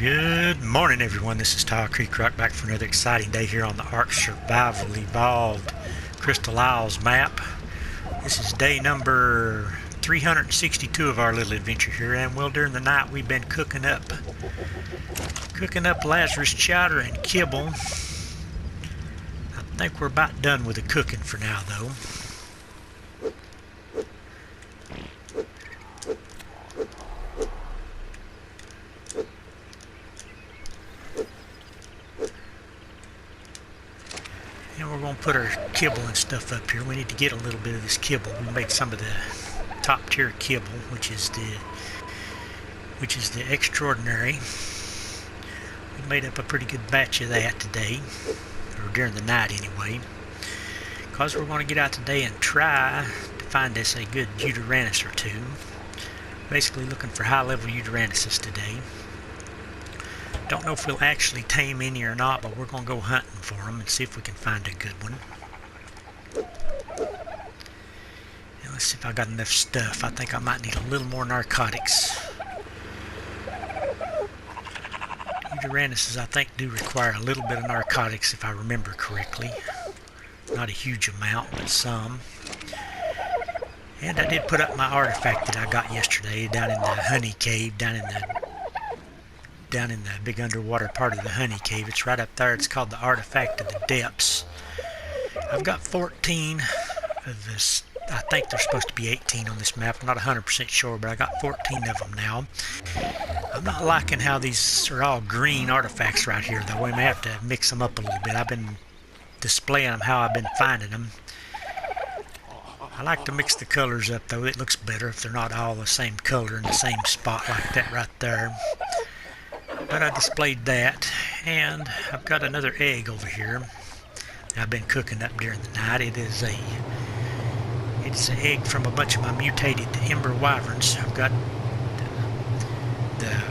Good morning, everyone. This is Tile Creek Rock back for another exciting day here on the ARK Survival Evolved Crystal Isles map. This is day number 362 of our little adventure here, and well, during the night we've been cooking up Lazarus chowder and kibble. I think we're about done with the cooking for now, though. And we're going to put our kibble and stuff up here. We need to get a little bit of this kibble. We made some of the top tier kibble, which is the extraordinary. We made up a pretty good batch of that today, or during the night anyway, because we're going to get out today and try to find us a good Yutyrannus or two. Basically looking for high level Yutyrannuses today. Don't know if we'll actually tame any or not, but we're going to go hunting for them and see if we can find a good one. And let's see if I got enough stuff. I think I might need a little more narcotics. Yutyrannus, I think, do require a little bit of narcotics if I remember correctly. Not a huge amount, but some. And I did put up my artifact that I got yesterday down in the honey cave, down in the big underwater part of the honey cave. It's right up there. It's called the Artifact of the Depths. I've got 14 of this. I think there's supposed to be 18 on this map. I'm not 100% sure, but I got 14 of them now. I'm not liking how these are all green artifacts right here, though. We may have to mix them up a little bit. I've been displaying them how I've been finding them. I like to mix the colors up, though. It looks better if they're not all the same color in the same spot like that right there. But I displayed that, and I've got another egg over here I've been cooking up during the night. It's an egg from a bunch of my mutated ember wyverns. I've got the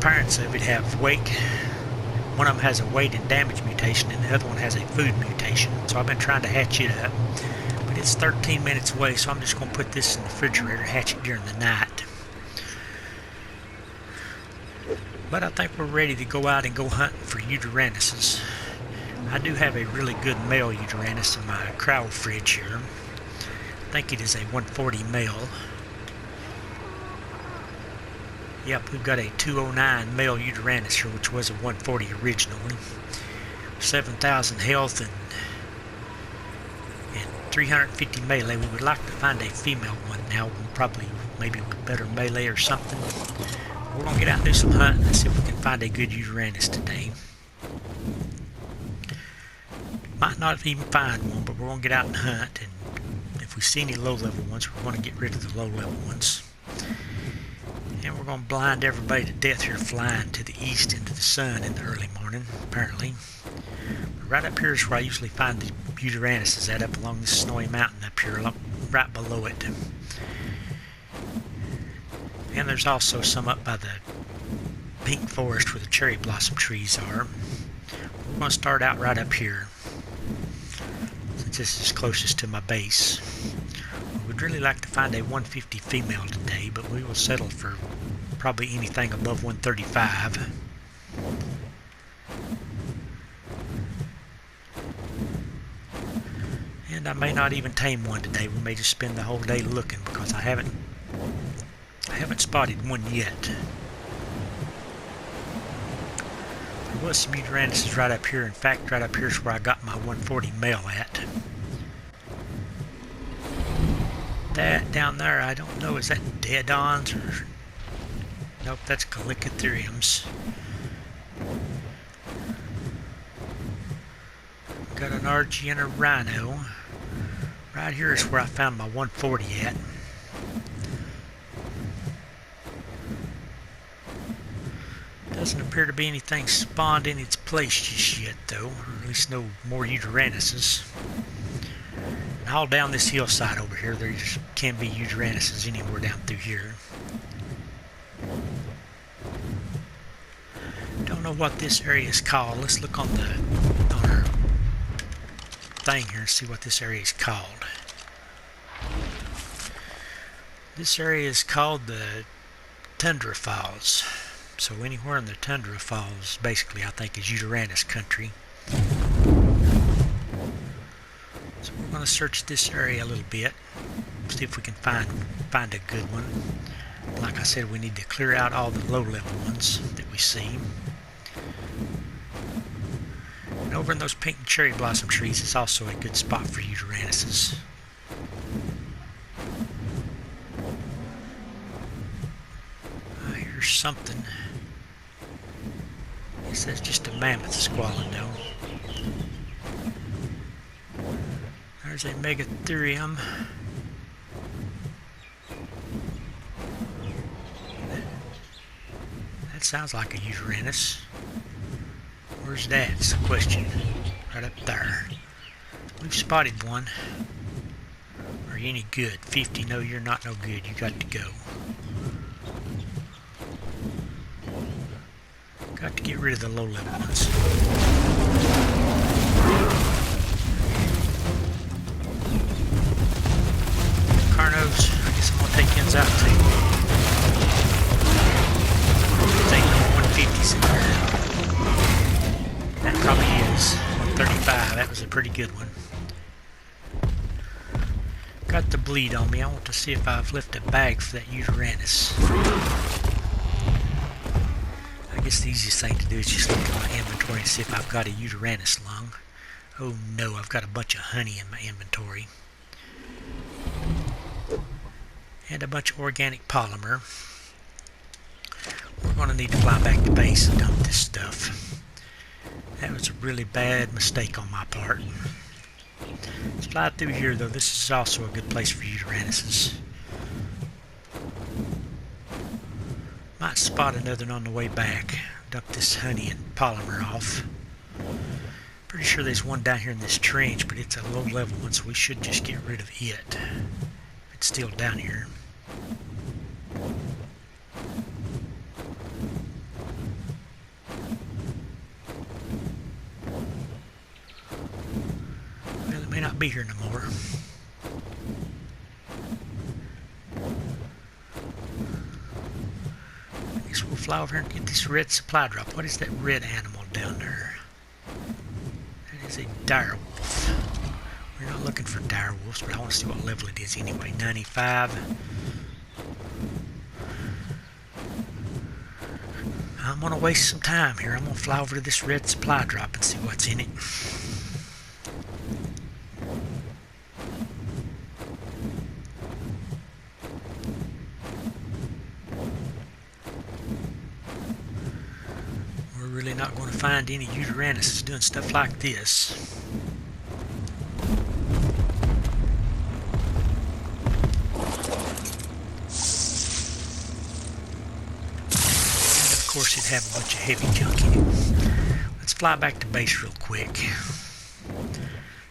parents of it have weight. One of them has a weight and damage mutation, and the other one has a food mutation. So I've been trying to hatch it up, but it's 13 minutes away, so I'm just going to put this in the refrigerator and hatch it during the night. But I think we're ready to go out and go hunting for Yutyrannuses. I do have a really good male Yutyrannus in my cryo fridge here. I think it is a 140 male. Yep, we've got a 209 male Yutyrannus here, which was a 140 originally. 7,000 health and 350 melee. We would like to find a female one now, probably maybe with better melee or something. We're going to get out and do some hunting and see if we can find a good Yutyrannus today. Might not even find one, but we're going to get out and hunt, and if we see any low-level ones, we're going to get rid of the low-level ones. And we're going to blind everybody to death here flying to the east into the sun in the early morning, apparently. But right up here is where I usually find the Yutyrannuses at, up along this snowy mountain up here, right below it. And there's also some up by the pink forest where the cherry blossom trees are. We're going to start out right up here, since this is closest to my base. We would really like to find a 150 female today, but we will settle for probably anything above 135. And I may not even tame one today. We may just spend the whole day looking, because I haven't spotted one yet. There was some Yutyrannus right up here. In fact, right up here is where I got my 140 male at. That down there, I don't know, is that dead-ons or... Nope, that's Calicitheriums. Got an RG and a Rhino. Right here is where I found my 140 at. Doesn't appear to be anything spawned in its place just yet, though. Or at least no more Yutyrannuses. And all down this hillside over here, there just can't be Yutyrannuses anywhere down through here. Don't know what this area is called. Let's look on our thing here and see what this area is called. This area is called the Tundra Falls. So anywhere in the tundra falls, basically, I think, is Yutyrannus country. So we're going to search this area a little bit, see if we can find a good one. Like I said, we need to clear out all the low-level ones that we see. And over in those pink and cherry blossom trees is also a good spot for Yutyrannuses. I hear something. I guess that's just a mammoth squalling though. There's a megatherium. That sounds like a Yutyrannus. Where's that? It's the question. Right up there. We've spotted one. Are you any good? 50. No, you're not no good. You got to go. Got to get rid of the low-level ones. Carnos, I guess I'm going to take yours out too. Take 150s in there. That probably is 135. That was a pretty good one. Got the bleed on me. I want to see if I've left a bag for that Yutyrannus. I guess the easiest thing to do is just look at my inventory and see if I've got a Yutyrannus lung. Oh no, I've got a bunch of honey in my inventory. And a bunch of organic polymer. We're going to need to fly back to base and dump this stuff. That was a really bad mistake on my part. Let's fly through here though. This is also a good place for Yutyrannus. Might spot another on the way back. Dump this honey and polymer off. Pretty sure there's one down here in this trench, but it's a low level one, so we should just get rid of it. It's still down here. Well, it may not be here no more. I guess we'll fly over here and get this red supply drop. What is that red animal down there? That is a dire wolf. We're not looking for dire wolves, but I want to see what level it is anyway. 95. I'm going to waste some time here. I'm going to fly over to this red supply drop and see what's in it. We're really not going to find any Yutyrannus doing stuff like this. Of course, it'd have a bunch of heavy junk in it. Let's fly back to base real quick.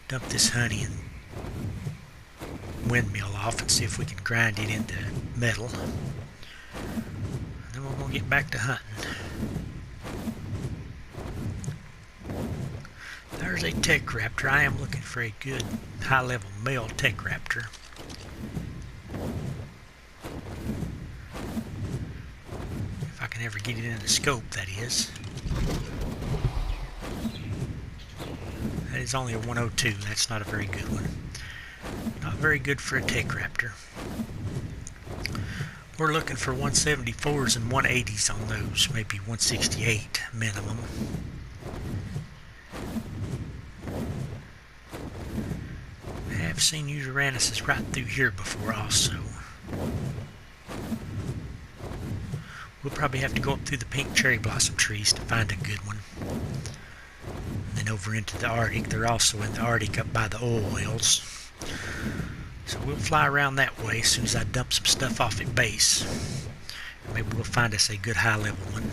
Dump this honey and windmill off and see if we can grind it into metal. And then we're going to get back to hunting. There's a tech raptor. I am looking for a good high-level male tech raptor. If I can ever get it in the scope, that is. That is only a 102. That's not a very good one. Not very good for a tech raptor. We're looking for 174s and 180s on those. Maybe 168 minimum. I've seen Yutyrannus right through here before also. We'll probably have to go up through the pink cherry blossom trees to find a good one. And then over into the Arctic. They're also in the Arctic up by the oil wells. So we'll fly around that way as soon as I dump some stuff off at base. Maybe we'll find us a good high level one.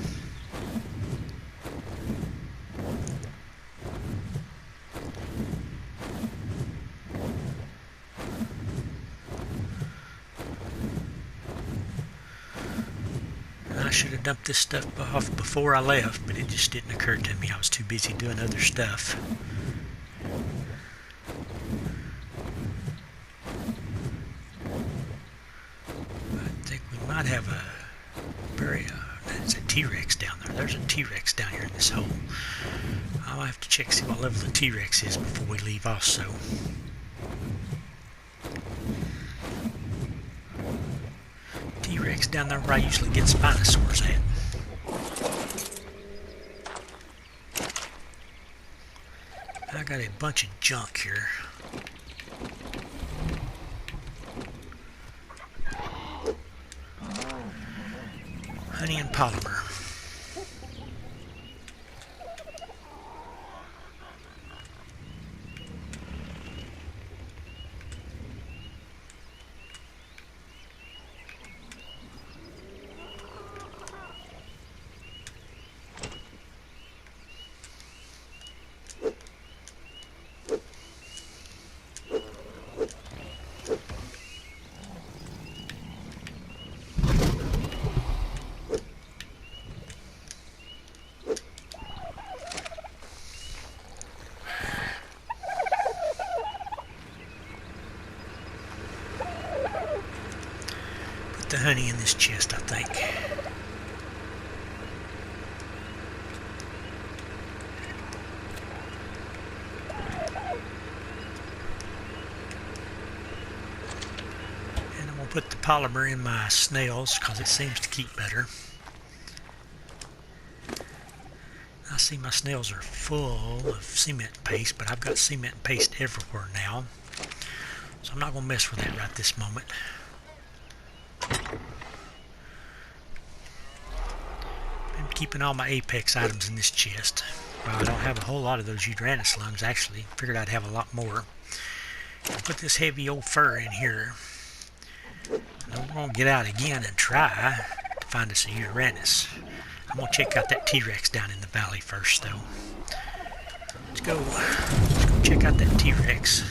I should have dumped this stuff off before I left, but it just didn't occur to me. I was too busy doing other stuff. I think we might have a very It's a T-Rex down there. There's a T-Rex down here in this hole. I'll have to check see what level the T-Rex is before we leave also. T-Rex down there where I usually get Spinosaurs at. I got a bunch of junk here. Honey and polymer. The honey in this chest, I think. And I'm going to put the polymer in my snails because it seems to keep better. I see my snails are full of cement paste, but I've got cement paste everywhere now. So I'm not going to mess with that right this moment. Been keeping all my apex items in this chest. Well, I don't have a whole lot of those Yutyrannus lungs actually. Figured I'd have a lot more. I'll put this heavy old fur in here. I'm going to get out again and try to find us a Yutyrannus. I'm going to check out that T-Rex down in the valley first though. Let's go check out that T-Rex.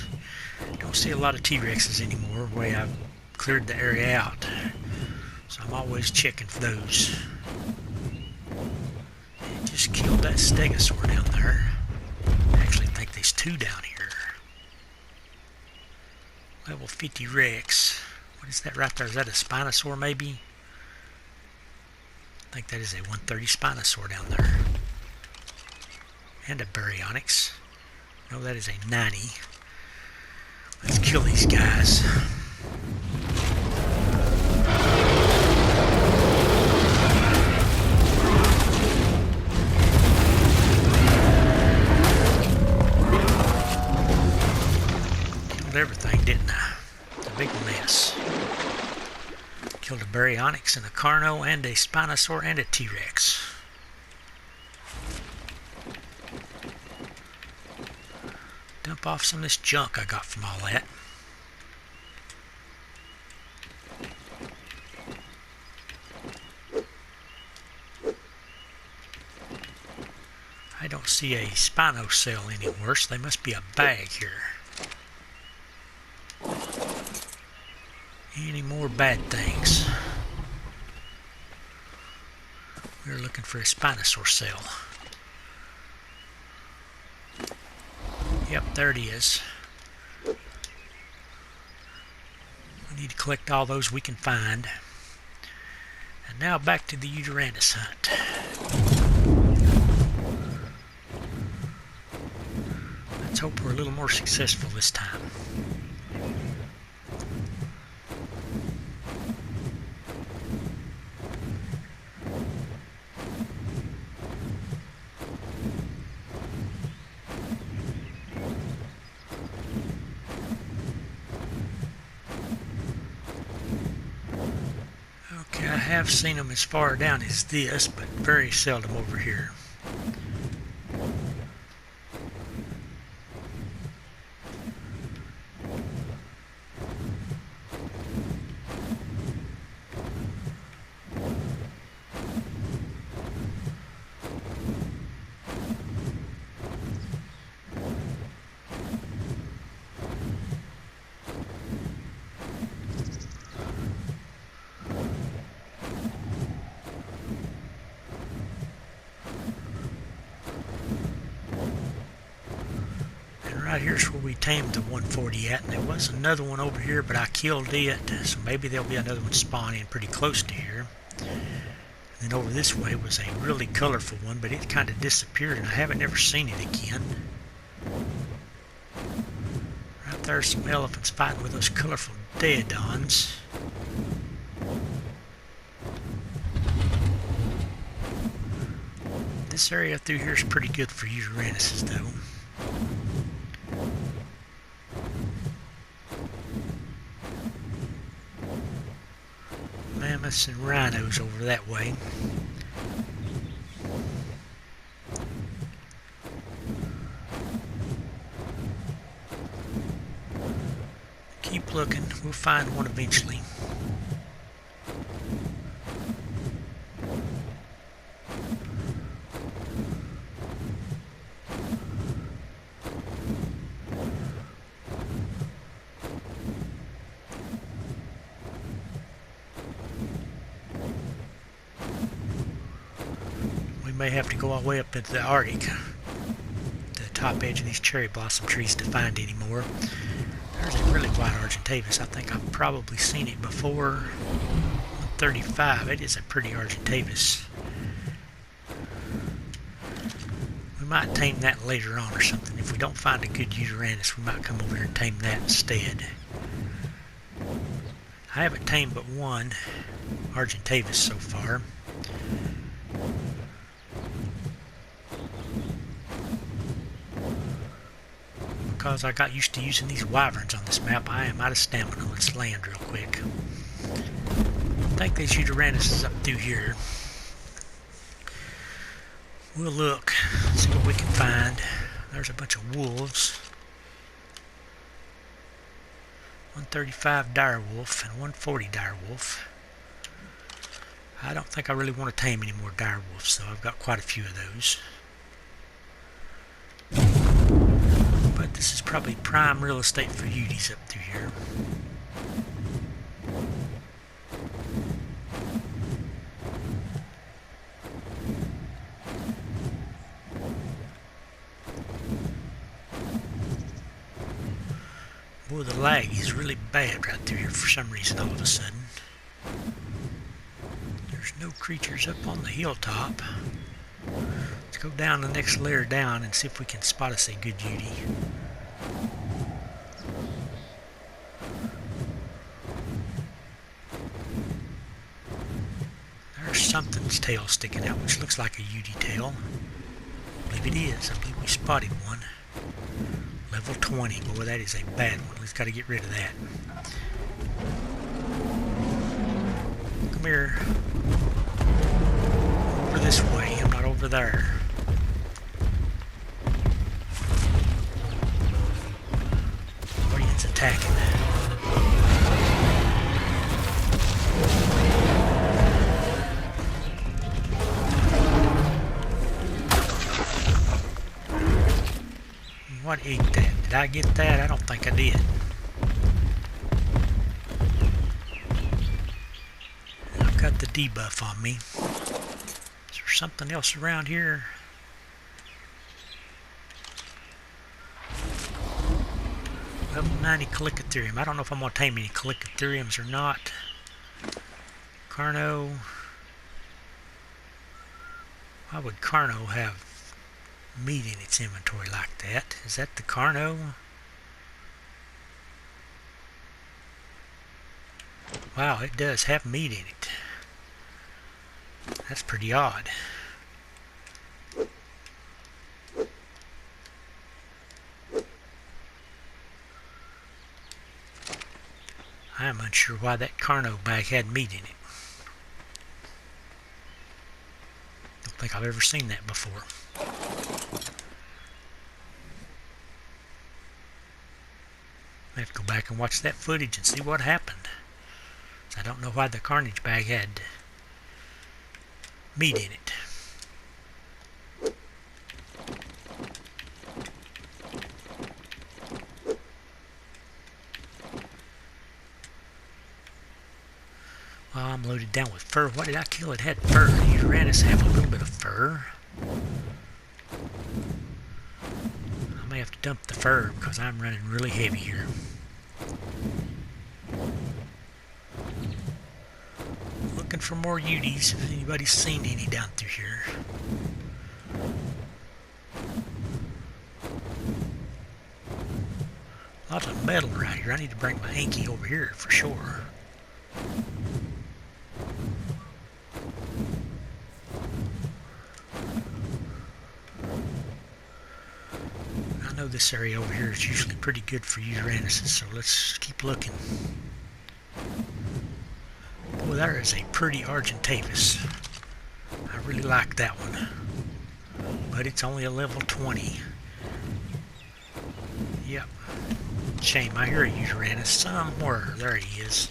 Don't see a lot of T-Rexes anymore the way I've cleared the area out. So I'm always checking for those. And just killed that stegosaur down there. I actually think there's two down here. Level 50 Rex. What is that right there? Is that a Spinosaur maybe? I think that is a 130 Spinosaur down there. And a Baryonyx. No, that is a 90. Let's kill these guys. Killed everything, didn't I? It's a big mess. Killed a Baryonyx and a Carno and a Spinosaur and a T-Rex. Dump off some of this junk I got from all that. I don't see a Spinocell anywhere, so there must be a bag here. Any more bad things? We're looking for a Spinosaur cell. Yep, there it is. We need to collect all those we can find. And now back to the Yutyrannus hunt. Let's hope we're a little more successful this time. I have seen them as far down as this, but very seldom over here. Right here's where we tamed the 140 at, and there was another one over here, but I killed it, so maybe there'll be another one spawning pretty close to here. Then over this way was a really colorful one, but it kind of disappeared and I haven't ever seen it again. Right there's some elephants fighting with those colorful deodons. This area through here is pretty good for Yutyrannuses though. Mammoths and rhinos over that way. Keep looking, we'll find one eventually. May have to go all the way up into the Arctic, to the top edge of these cherry blossom trees to find any more. There's a really white Argentavis. I think I've probably seen it before. 35. It is a pretty Argentavis. We might tame that later on or something. If we don't find a good Yutyrannus, we might come over here and tame that instead. I haven't tamed but one Argentavis so far. Because I got used to using these wyverns on this map, I am out of stamina. Let's land real quick. I think there's Yutyrannus up through here. We'll look, see what we can find. There's a bunch of wolves. 135 dire wolf and 140 dire wolf. I don't think I really want to tame any more dire wolves, so I've got quite a few of those. But this is probably prime real estate for Yuties up through here. Boy, the lag is really bad right through here for some reason all of a sudden. There's no creatures up on the hilltop. Let's go down the next layer down and see if we can spot us a good Yutie. There's something's tail sticking out, which looks like a Yutie tail. I believe it is. I believe we spotted one. Level 20. Boy, that is a bad one. We've got to get rid of that. Come here. Over this way. I'm not over there. Guardian's attacking. What ate that? Did I get that? I don't think I did. I've got the debuff on me. Is there something else around here? Level 90 Calicitherium. I don't know if I'm going to tame any Calicitheriums or not. Carno. Why would Carno have meat in its inventory like that? Is that the Carno? Wow, it does have meat in it. That's pretty odd. I'm unsure why that Carno bag had meat in it. Don't think I've ever seen that before. I have to go back and watch that footage and see what happened. I don't know why the carnage bag had meat in it. Well, I'm loaded down with fur. What did I kill? It had fur. Yutyrannus have a little bit of fur. I may have to dump the fur because I'm running really heavy here. looking for more Uties, if anybody's seen any down through here. Lots of metal right here. I need to bring my Inky over here for sure. I know this area over here is usually pretty good for Yutyrannus, so let's keep looking. Boy, there is a pretty Argentavis. I really like that one. But it's only a level 20. Yep. Shame, I hear a Yutyrannus somewhere. There he is.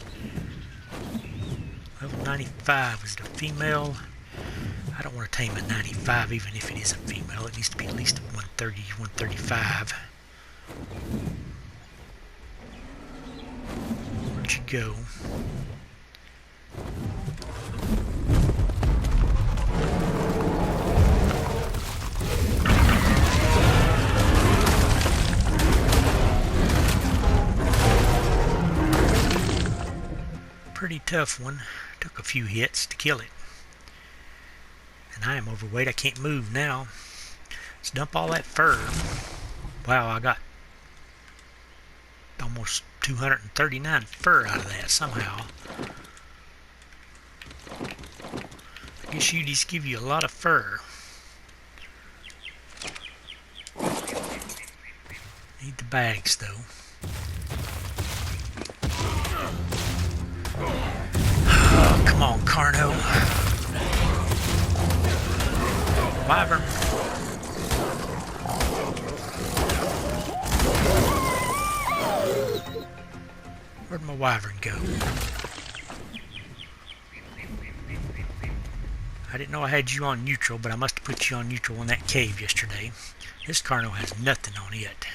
Level 95. Is it a female? I don't want to tame a 95 even if it is a female. It needs to be at least a 130, 135. Where'd you go? Pretty tough one. Took a few hits to kill it. And I am overweight. I can't move now. Let's dump all that fur. Wow, I got almost 239 fur out of that somehow. I guess Uties give you a lot of fur. Need the bags though. Oh, come on, Carno. Wyvern. Where'd my Wyvern go? I didn't know I had you on neutral, but I must have put you on neutral in that cave yesterday. This Carno has nothing on it.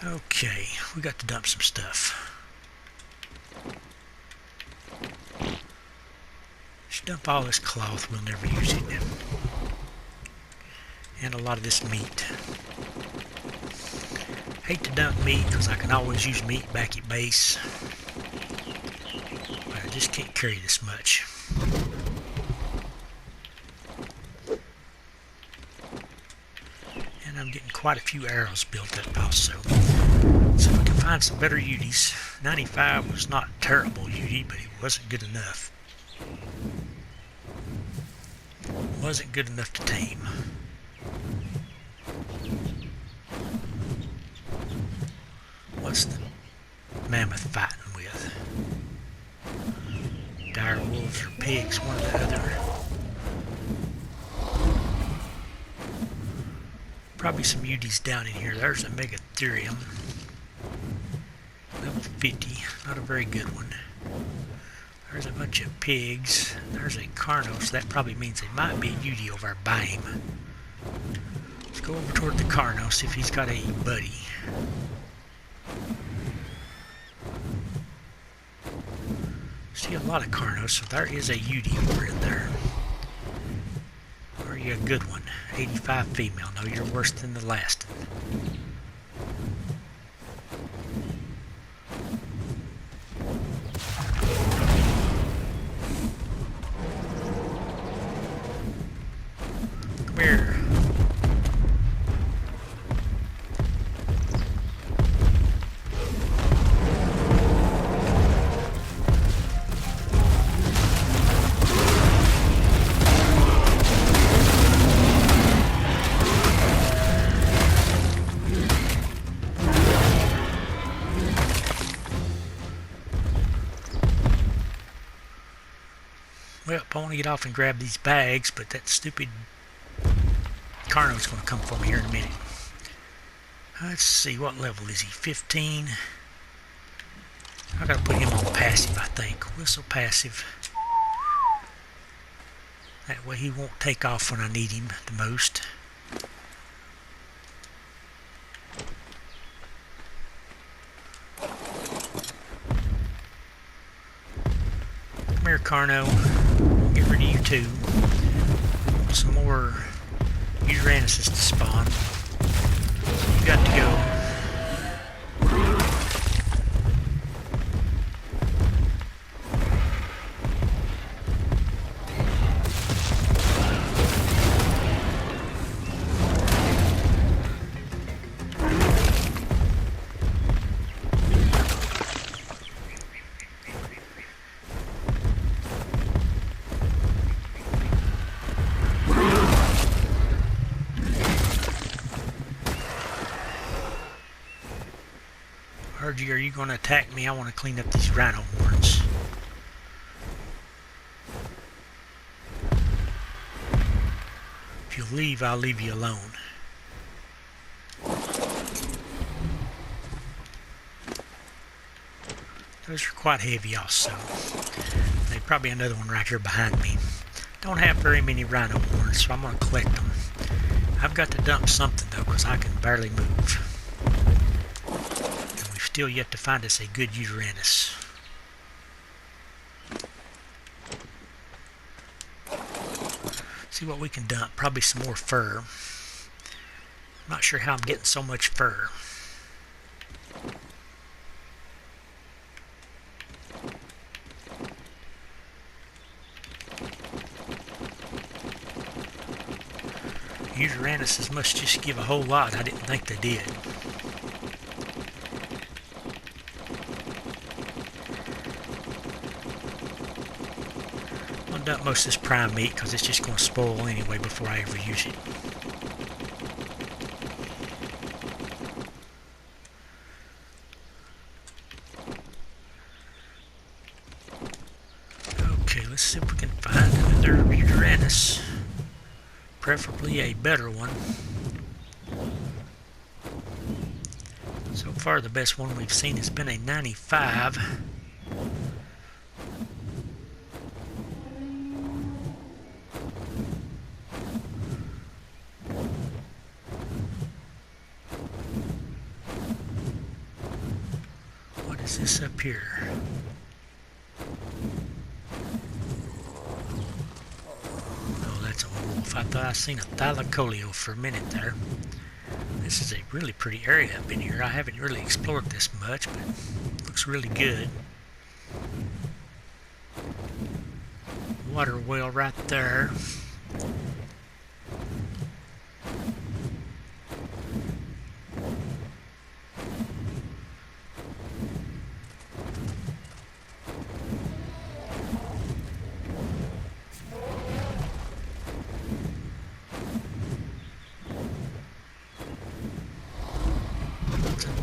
Okay, we got to dump some stuff. Just dump all this cloth, we'll never use it. And a lot of this meat. Hate to dump meat because I can always use meat back at base. But I just can't carry this much. And I'm getting quite a few arrows built up also. So if I can find some better Uties. 95 was not a terrible Utie, but it wasn't good enough. Wasn't good enough to tame. What's the mammoth fighting with? Dire wolves or pigs, one or the other. Probably some Uties down in here. There's a Megatherium. Level 50. Not a very good one. There's a bunch of pigs. There's a Carno, so that probably means there might be a Utie over by him. Let's go over toward the Carno, see if he's got a buddy. See a lot of Carnos, so there is a Utie over in there. Are you a good one? 85 female. No, you're worse than the last one. Come here. Well, I want to get off and grab these bags, but that stupid Carno's going to come for me here in a minute. Let's see, what level is he? 15. I got to put him on passive, I think. Whistle passive. That way he won't take off when I need him the most. Come here, Carno. Get rid of you too. Some more Yutyrannuses to spawn. we've got to go. RG, are you going to attack me? I want to clean up these rhino horns. If you leave, I'll leave you alone. Those are quite heavy also. There's probably another one right here behind me. Don't have very many rhino horns, so I'm going to collect them. I've got to dump something though, because I can barely move. Still yet to find us a good Yutyrannus. See what we can dump. Probably some more fur. I'm not sure how I'm getting so much fur. Yutyrannus must just give a whole lot. I didn't think they did. Dump most of this prime meat because it's just going to spoil anyway before I ever use it. Okay, let's see if we can find another Yutyrannus. Preferably a better one. So far the best one we've seen has been a 95. Is this up here? Oh, that's a wolf. I thought I seen a thylacoleo for a minute there. This is a really pretty area up in here. I haven't really explored this much, but it looks really good. Water well right there.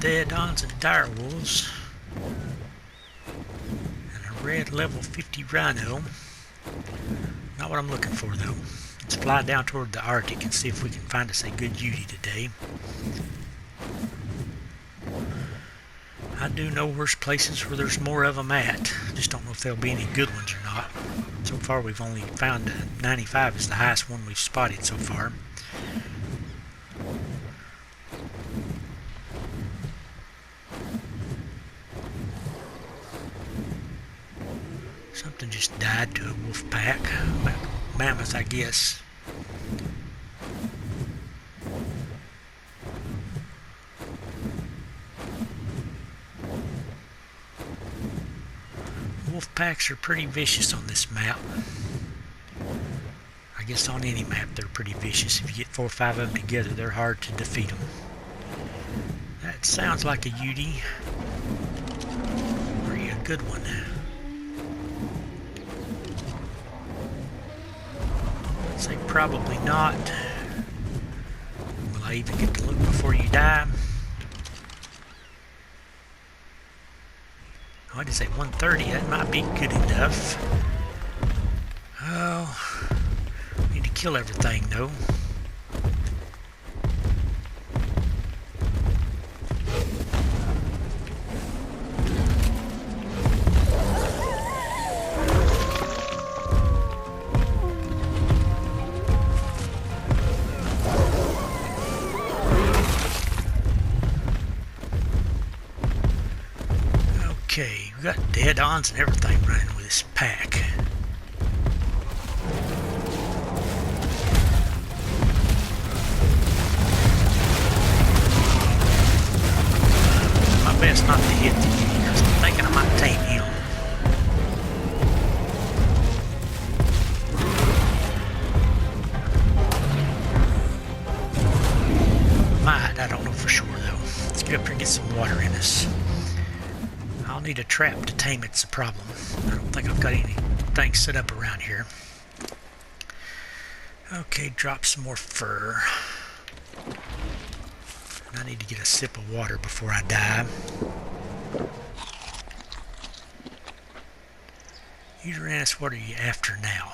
Deadons and direwolves, and a red level 50 rhino. Not what I'm looking for though. Let's fly down toward the Arctic and see if we can find us a good Yuty today. I do know worse places where there's more of them at. Just don't know if there'll be any good ones or not. So far we've only found 95 is the highest one we've spotted so far. Something just died to a wolf pack. Mammoth, I guess. Wolf packs are pretty vicious on this map. I guess on any map they're pretty vicious. If you get 4 or 5 of them together, they're hard to defeat them. That sounds like a Yuty. Are you a good one? I'd say probably not. Will I even get to look before you die? Oh, I did say 130. That might be good enough. Oh, need to kill everything though. Okay, we got dead-ons and everything running with this pack. best not to hit the Yeti because I'm thinking I might tame him. I don't know for sure though. Let's get up here and get some water in us. I'll need a trap to tame it's a problem. I don't think I've got anything set up around here. Okay, drop some more fur. And I need to get a sip of water before I die. Yutyrannus, what are you after now?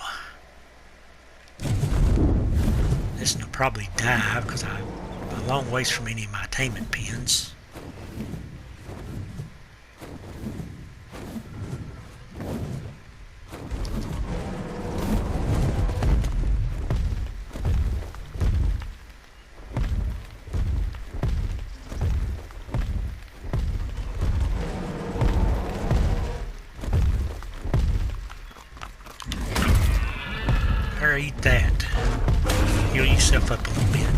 This will probably die because I'm a long ways from any of my attainment pins. There, eat that. Heal yourself up a little bit.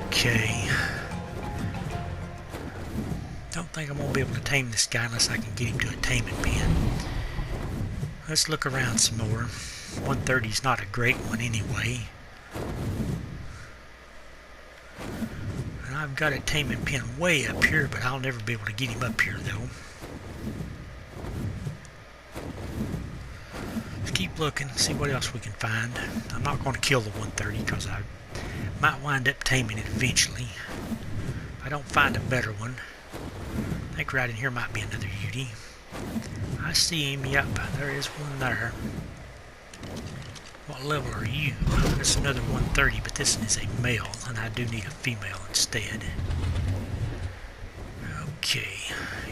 Okay. Don't think I'm going to be able to tame this guy unless I can get him to a taming pen. Let's look around some more. 130 is not a great one anyway. And I've got a taming pen way up here, but I'll never be able to get him up here though. Let's keep looking, see what else we can find. I'm not going to kill the 130 because I might wind up taming it eventually. If I don't find a better one. I think right in here might be another Yeti. I see him, yep, there is one there. What level are you? That's another 130, but this is a male, and I do need a female instead. Okay,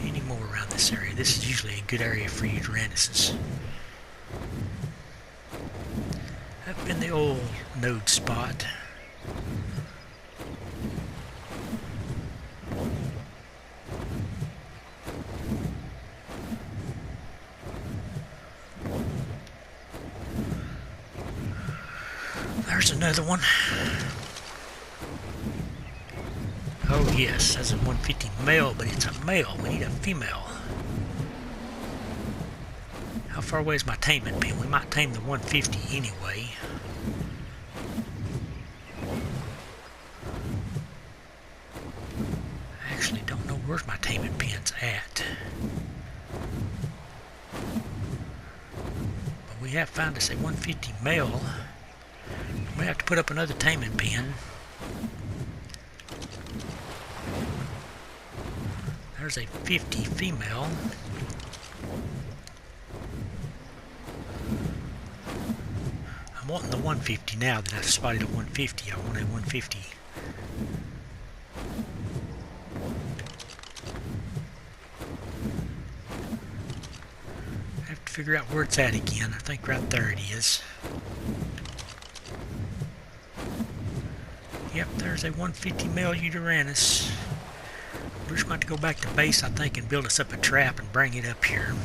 any more around this area? This is usually a good area for Yutyrannuses. Up in the old node spot. There's another one. Oh yes, that's a 150 male, but it's a male. We need a female. How far away is my taming pin? We might tame the 150 anyway. I actually don't know where's my taming pin's at. But we have found us a 150 male. We have to put up another taming pen. There's a 50 female. I'm wanting the 150 now that I've spotted a 150. I want a 150. I have to figure out where it's at again. I think right there it is. Yep, there's a 150 male Yutyrannus. We're just going to go back to base, I think, and build us up a trap and bring it up here.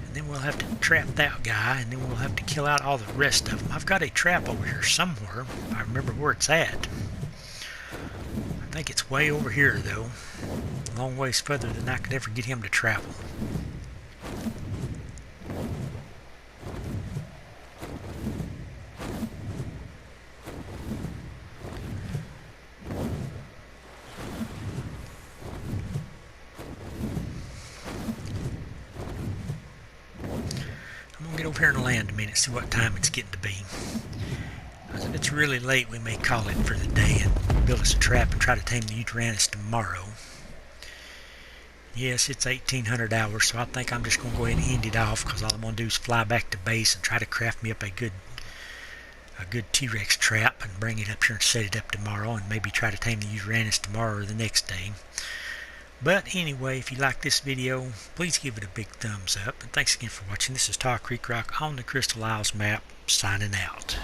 And then we'll have to trap that guy, and then we'll have to kill out all the rest of them. I've got a trap over here somewhere, if I remember where it's at. I think it's way over here, though. A long ways further than I could ever get him to travel. Get over here and land a minute, see what time it's getting to be. If it's really late, we may call it for the day and build us a trap and try to tame the Yutyrannus tomorrow. Yes, it's 1800 hours, so I think I'm just going to go ahead and end it off because all I'm going to do is fly back to base and try to craft me up a good T-Rex trap and bring it up here and set it up tomorrow and maybe try to tame the Yutyrannus tomorrow or the next day. But anyway, if you like this video, please give it a big thumbs up. And thanks again for watching. This is Creek Rock on the Crystal Isles map, signing out.